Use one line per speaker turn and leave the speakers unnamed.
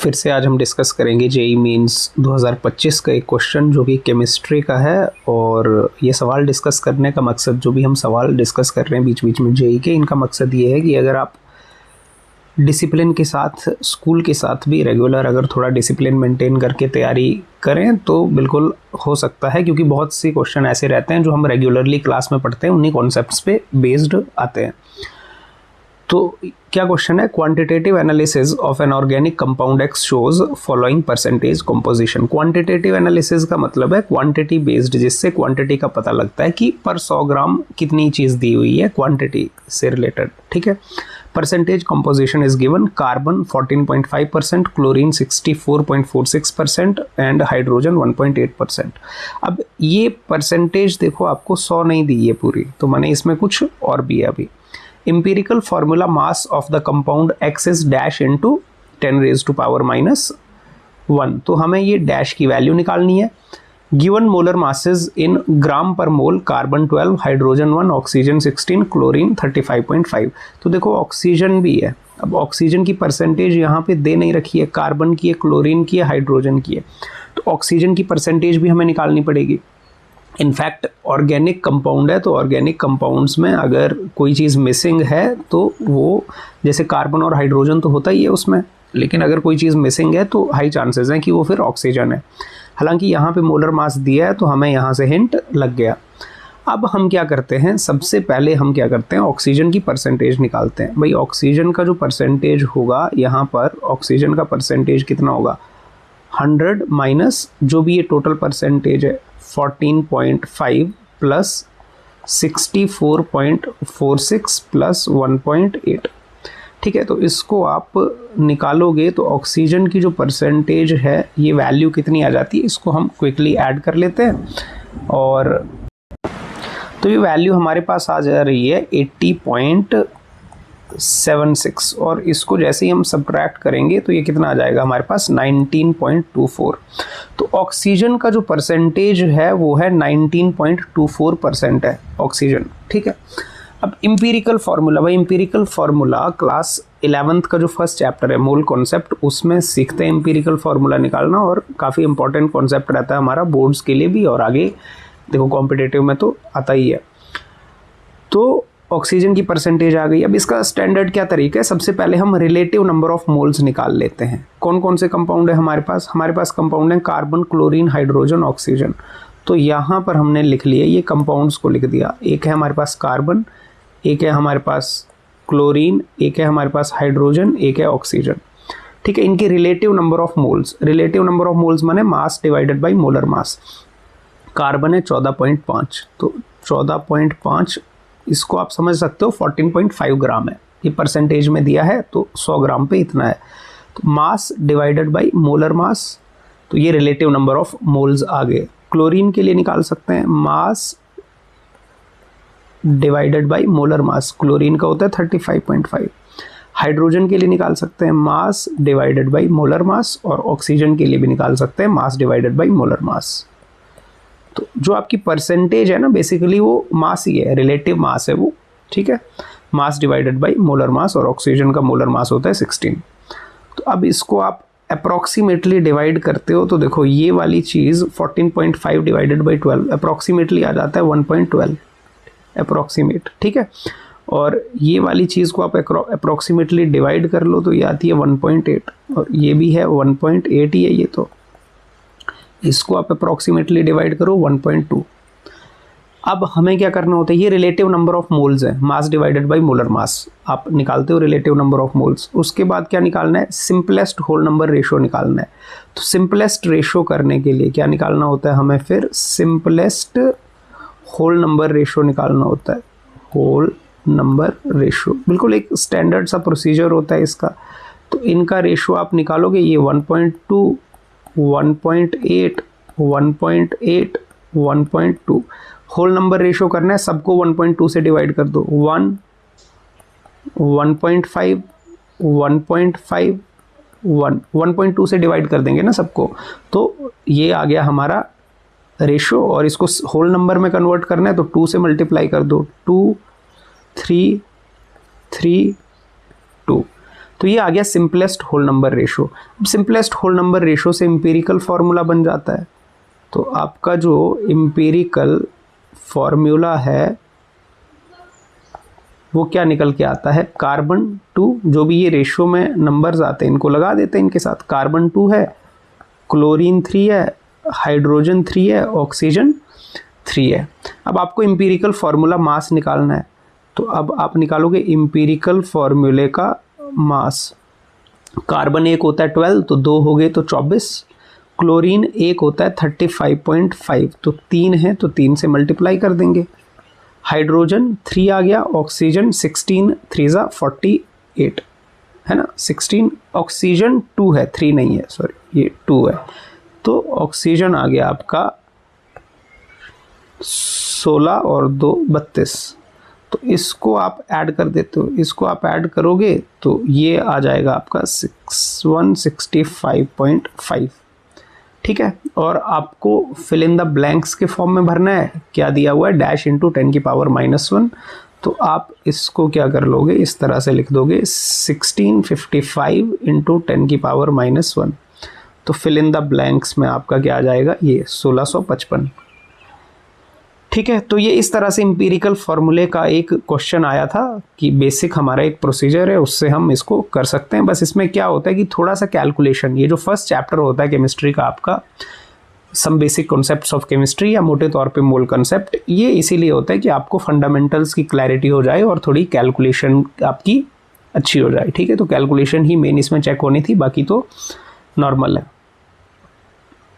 फिर से आज हम डिस्कस करेंगे जेई मीन्स 2025 का एक क्वेश्चन जो कि केमिस्ट्री का है। और ये सवाल डिस्कस करने का मकसद, जो भी हम सवाल डिस्कस कर रहे हैं बीच बीच में जेई के, इनका मकसद ये है कि अगर आप डिसिप्लिन के साथ, स्कूल के साथ भी रेगुलर अगर थोड़ा डिसिप्लिन मेंटेन करके तैयारी करें तो बिल्कुल हो सकता है, क्योंकि बहुत सी क्वेश्चन ऐसे रहते हैं जो हम रेगुलरली क्लास में पढ़ते हैं, उन्हीं कॉन्सेप्ट्स पे बेस्ड आते हैं। तो क्या क्वेश्चन है, quantitative analysis of an organic compound x shows following percentage composition. Quantitative analysis का मतलब है क्वांटिटी बेस्ड, जिससे क्वांटिटी का पता लगता है कि पर 100 ग्राम कितनी चीज़ दी हुई है, क्वांटिटी से रिलेटेड। ठीक है, percentage composition is given, carbon 14.5%, chlorine 64.46% and hydrogen 1.8%। अब ये परसेंटेज देखो, आपको 100 नहीं दी है पूरी, तो मैंने इसमें कुछ और भी है अभी। Empirical formula mass of the compound X is dash into 10 raised to power minus 1। तो हमें ये डैश की वैल्यू निकालनी है। Given molar masses in ग्राम पर मोल, कार्बन 12, हाइड्रोजन 1, ऑक्सीजन 16, क्लोरीन 35.5। तो देखो ऑक्सीजन भी है। अब ऑक्सीजन की परसेंटेज यहाँ पे दे नहीं रखी है, कार्बन की है, क्लोरीन की है, हाइड्रोजन की है, तो ऑक्सीजन की परसेंटेज भी हमें निकालनी पड़ेगी। इनफैक्ट ऑर्गेनिक कंपाउंड है, तो ऑर्गेनिक कंपाउंड्स में अगर कोई चीज़ मिसिंग है तो वो, जैसे कार्बन और हाइड्रोजन तो होता ही है उसमें, लेकिन अगर कोई चीज़ मिसिंग है तो हाई चांसेस हैं कि वो फिर ऑक्सीजन है। हालांकि यहाँ पे मोलर मास दिया है तो हमें यहाँ से हिंट लग गया। अब हम क्या करते हैं, सबसे पहले हम क्या करते हैं, ऑक्सीजन की परसेंटेज निकालते हैं। भाई ऑक्सीजन का जो परसेंटेज होगा, यहाँ पर ऑक्सीजन का परसेंटेज कितना होगा, 100 माइनस जो भी ये टोटल परसेंटेज है 14.5 प्लस 64.46 प्लस 1.8। ठीक है, तो इसको आप निकालोगे तो ऑक्सीजन की जो परसेंटेज है, ये वैल्यू कितनी आ जाती है, इसको हम क्विकली ऐड कर लेते हैं। और तो ये वैल्यू हमारे पास आ जा रही है 80.76, और इसको जैसे ही हम सब्ट्रैक्ट करेंगे तो ये कितना आ जाएगा हमारे पास, 19.24। तो ऑक्सीजन का जो परसेंटेज है वो है 19.24% है ऑक्सीजन। ठीक है, अब इम्पीरिकल फार्मूला, भाई इम्पीरिकल फार्मूला क्लास 11th का जो फर्स्ट चैप्टर है मोल कॉन्सेप्ट, उसमें सीखते हैं इम्पीरिकल फार्मूला निकालना, और काफ़ी इंपॉर्टेंट कॉन्सेप्ट रहता है हमारा बोर्ड्स के लिए भी, और आगे देखो कॉम्पिटिटिव में तो आता ही है। तो ऑक्सीजन की परसेंटेज आ गई। अब इसका स्टैंडर्ड क्या तरीका है, सबसे पहले हम रिलेटिव नंबर ऑफ मोल्स निकाल लेते हैं। कौन कौन से कंपाउंड है हमारे पास कंपाउंड है कार्बन, क्लोरीन, हाइड्रोजन, ऑक्सीजन। तो यहाँ पर हमने लिख लिया, ये कंपाउंड्स को लिख दिया। एक है हमारे पास कार्बन, एक है हमारे पास क्लोरीन, एक है हमारे पास हाइड्रोजन, एक है ऑक्सीजन। ठीक है, इनके relative number of moles, relative number of moles माने mass divided by molar mass. Carbon है 14.5, तो 14.5 इसको आप समझ सकते हो 14.5 ग्राम है, ये परसेंटेज में दिया है तो 100 ग्राम पे इतना है। तो mass divided by molar mass, तो ये रिलेटिव नंबर ऑफ मोल्स आ गए। क्लोरीन के लिए निकाल सकते हैं mass divided by molar mass, chlorine का होता है 35.5। हाइड्रोजन के लिए निकाल सकते हैं mass divided by molar mass, और ऑक्सीजन के लिए भी निकाल सकते हैं mass divided by molar mass. तो जो आपकी परसेंटेज है ना, बेसिकली वो मास ही है, रिलेटिव मास है वो। ठीक है, mass divided by molar mass, और ऑक्सीजन का मोलर मास होता है 16। तो अब इसको आप अप्रॉक्सीमेटली डिवाइड करते हो तो देखो ये वाली चीज़ 14.5 डिवाइडेड बाई 12 अप्रॉक्सीमेटली आ जाता है 1.12 अप्रॉक्सीमेट। ठीक है, और ये वाली चीज़ को आप अप्रॉक्सीमेटली डिवाइड कर लो तो ये आती है 1.8, और ये भी है 1.8 ही है ये, तो इसको आप अप्रॉक्सीमेटली डिवाइड करो 1.2। अब हमें क्या करना होता है, ये रिलेटिव नंबर ऑफ मोल्स है, mass divided by molar mass आप निकालते हो रिलेटिव नंबर ऑफ मोल्स। उसके बाद क्या निकालना है, सिंपलेस्ट होल नंबर रेशो निकालना है। तो सिंपलेस्ट रेशो करने के लिए क्या निकालना होता है हमें, फिर सिंपलेस्ट होल नंबर रेशो निकालना होता है। होल नंबर रेशो बिल्कुल एक स्टैंडर्ड सा प्रोसीजर होता है इसका। तो इनका रेशो आप निकालोगे, ये 1.2, 1.8, 1.8, 1.2। होल नंबर रेशो करना है, सबको 1.2 से डिवाइड कर दो, 1, 1.5, 1.5, 1, 1.2 से डिवाइड कर देंगे ना सबको, तो ये आ गया हमारा रेशो। और इसको होल नंबर में कन्वर्ट करना है तो 2 से मल्टीप्लाई कर दो, 2, 3, 3, 2। तो ये आ गया सिंपलेस्ट होल नंबर रेशो। अब सिंपलेस्ट होल नंबर रेशो से एम्पिरिकल फॉर्मूला बन जाता है। तो आपका जो एम्पिरिकल फॉर्मूला है वो क्या निकल के आता है, कार्बन 2, जो भी ये रेशो में नंबर्स आते हैं इनको लगा देते हैं इनके साथ। कार्बन 2 है, क्लोरीन 3 है, हाइड्रोजन 3 है, ऑक्सीजन 3 है। अब आपको एम्पिरिकल फार्मूला मास निकालना है, तो अब आप निकालोगे एम्पिरिकल फार्मूले का मास। कार्बन 1 होता है 12, तो 2 हो गए तो 24। क्लोरीन 1 होता है 35.5, तो 3 है तो 3 से मल्टीप्लाई कर देंगे। हाइड्रोजन 3 आ गया, ऑक्सीजन 16, 3 ज़ा 48 है ना, 16। ऑक्सीजन 2 है, 3 नहीं है, सॉरी ये 2 है। तो ऑक्सीजन आ गया आपका 16 और 2 32। तो इसको आप ऐड कर देते हो, इसको आप ऐड करोगे तो ये आ जाएगा आपका 165.5, ठीक है। और आपको फिल इन द ब्लैंक्स के फॉर्म में भरना है। क्या दिया हुआ है, डैश इंटू 10 की पावर -1। तो आप इसको क्या कर लोगे, इस तरह से लिख दोगे 1655 इंटू 10 की पावर -1। तो फिल इन द ब्लैंक्स में आपका क्या आ जाएगा, ये 1655, ठीक है। तो ये इस तरह से एम्पिरिकल फार्मूले का एक क्वेश्चन आया था कि बेसिक हमारा एक प्रोसीजर है, उससे हम इसको कर सकते हैं। बस इसमें क्या होता है कि थोड़ा सा कैलकुलेशन, ये जो फर्स्ट चैप्टर होता है केमिस्ट्री का आपका, some basic concepts of chemistry या मोटे तौर पे मोल कंसेप्ट, ये इसीलिए होता है कि आपको फंडामेंटल्स की क्लैरिटी हो जाए और थोड़ी कैलकुलेशन आपकी अच्छी हो जाए, ठीक है। तो कैलकुलेशन ही मेन इसमें चेक होनी थी, बाकी तो नॉर्मल है।